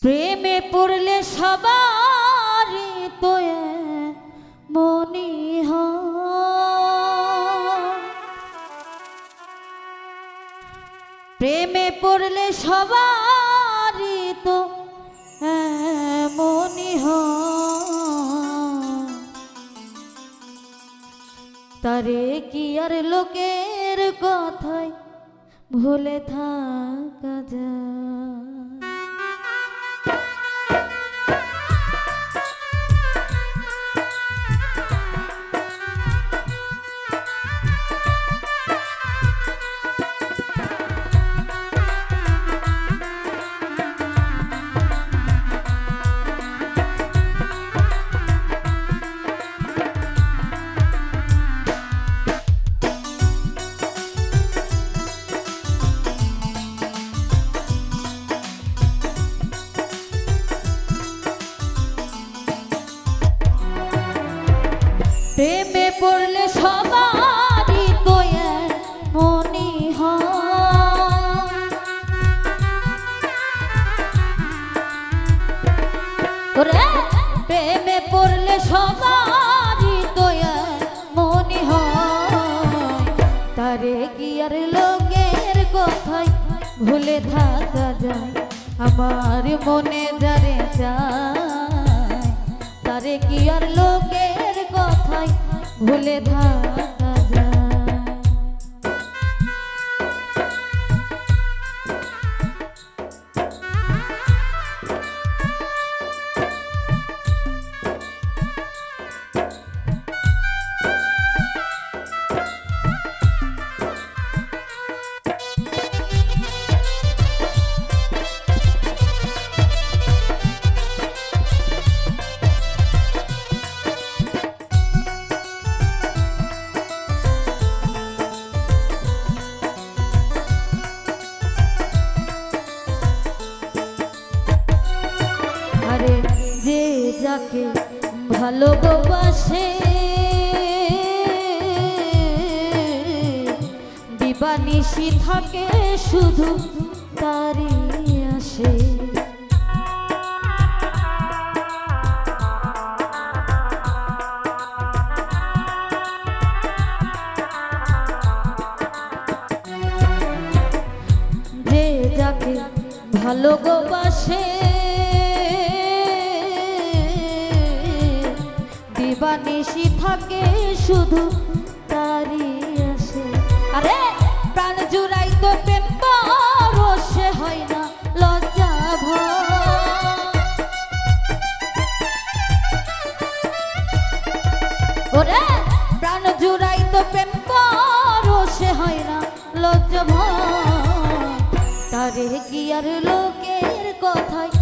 প্রেমে পড়লে সবারই তো মনি হয়, প্রেমে পড়লে সবারই তো মনি হয়। তারে কি আর লোকের কথায় ভুলে থাকা যায়। প্রেমে পড়লে সবারই তো মনি হয়, প্রেমে পড়লে সবারই তো মনি হয়। তারে কি আর লোকের কথায় ভুলে থাকা যায়, আমার মনে যারে চায়। তারে কি আর লোকের কথায় ভুলে থাকা যায়। যে যাকে ভালোবাসে দিবানিশি থাকে শুধু তারই আসে। যে যাকে ভালোবাসে দিবানিশি থাকে শুধু তারই আসে। আরে প্রাণ জুড়াই তো প্রেম পরশে হয় না লজ্জা ভয়। ওরে প্রাণ জুড়াই তো প্রেম পরশে হয় না লজ্জা ভয়। তারে কি আর লোকের কথায়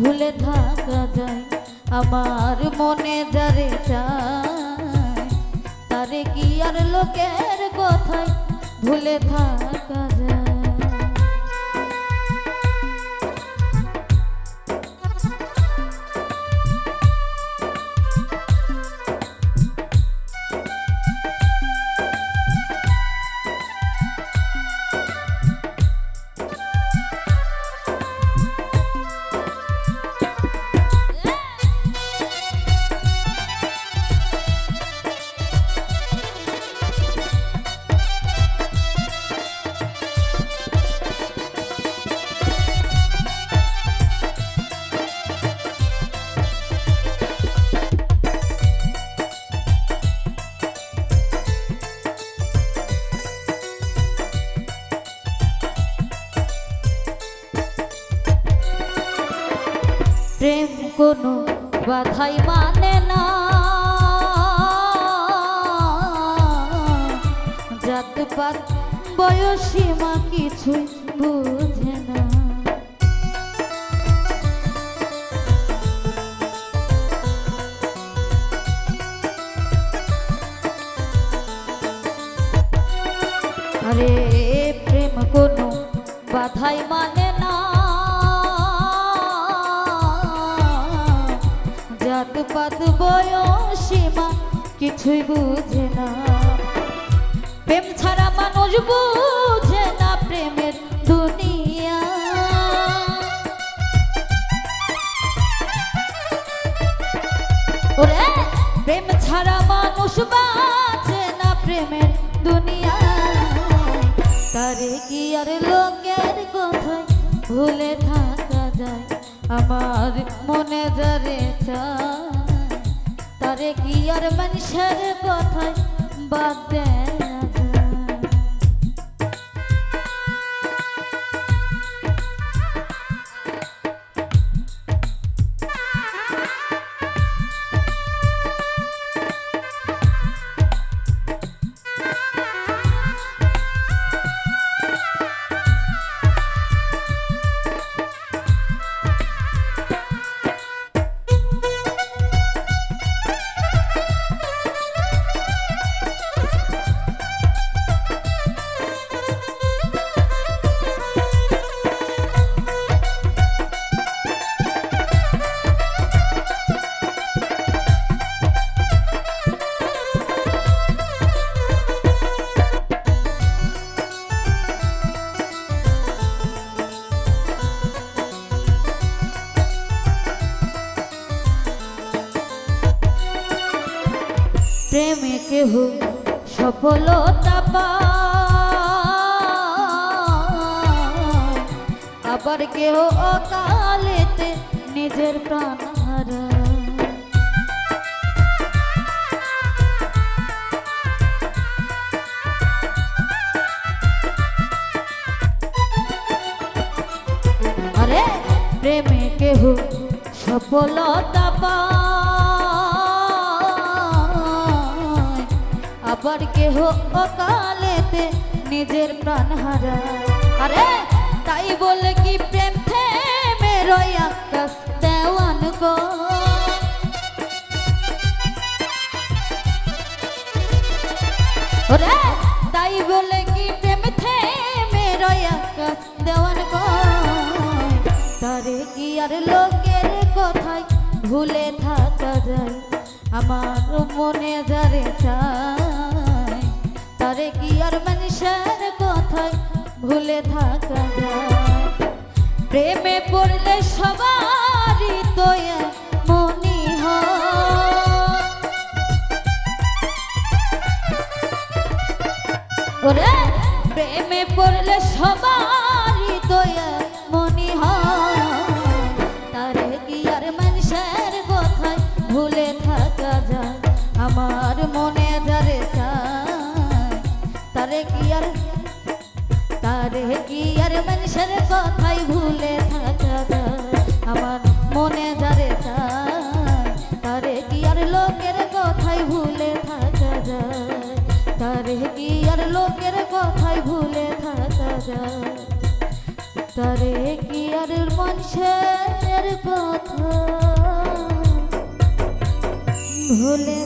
ভুলে থাকা যায়, আমার মনে যারে চায়। তারে কি আর লোকের কথায় ভুলে থাকা যায়। প্রেম কোনো বাধাই মানে না, জাতপাত বয়সীমা কিছুই বুঝে না। আরে প্রেম কোনো বাধাই মানে না, জাতপাত বয়সীমা কিছুই বুঝে না। প্রেম ছাড়া মানুষ বুঝে না প্রেমের দুনিয়া। বাঁচে না প্রেমের দুনিয়ায়, তারে কি আর লোকের কথায় ভুলে থাকা যায়? আমার মনে যারে চায়, তারে কি আর মানুষের কথায় বাদ দেয়া যায়? প্রেমে কেহ সফলতা পায়, আবার কেহ অকালেতে নিজের প্রাণ হারায়। আরে প্রেমে কেহ সফলতা পায়, আবার কেহ অকালেতে নিজের প্রাণ হারায়। আরে তাই বলে কি প্রেম থেমে রয় আকাশ দেওয়ান গো? ওরে তাই বলে কি প্রেম থেমে রয় আকাশ দেওয়ান গো? তারে কি আর লোকের কথায় ভুলে থাকা যায়? আমার মনে যারে চায়, তারে কি আর মানুষের কথায় ভুলে থাকা যায়? প্রেমে পড়লে সবারই তো মনি হয়, ওরে প্রেমে পড়লে সবারই তো মনি হয়। তারে কি আর মানুষের কথায় ভুলে থাকা যায়? আমার মনে যারে চায়, তারে কি আর মানুষের কথায় ভুলে থাকা যায়? আমার মনে যারে চায়, তারে কি আর লোকের কথায় ভুলে থাকা যায়? তারে কি আর লোকের কথায় ভুলে থাকা যায়? তারে কি আর মানুষের কথা ভুলে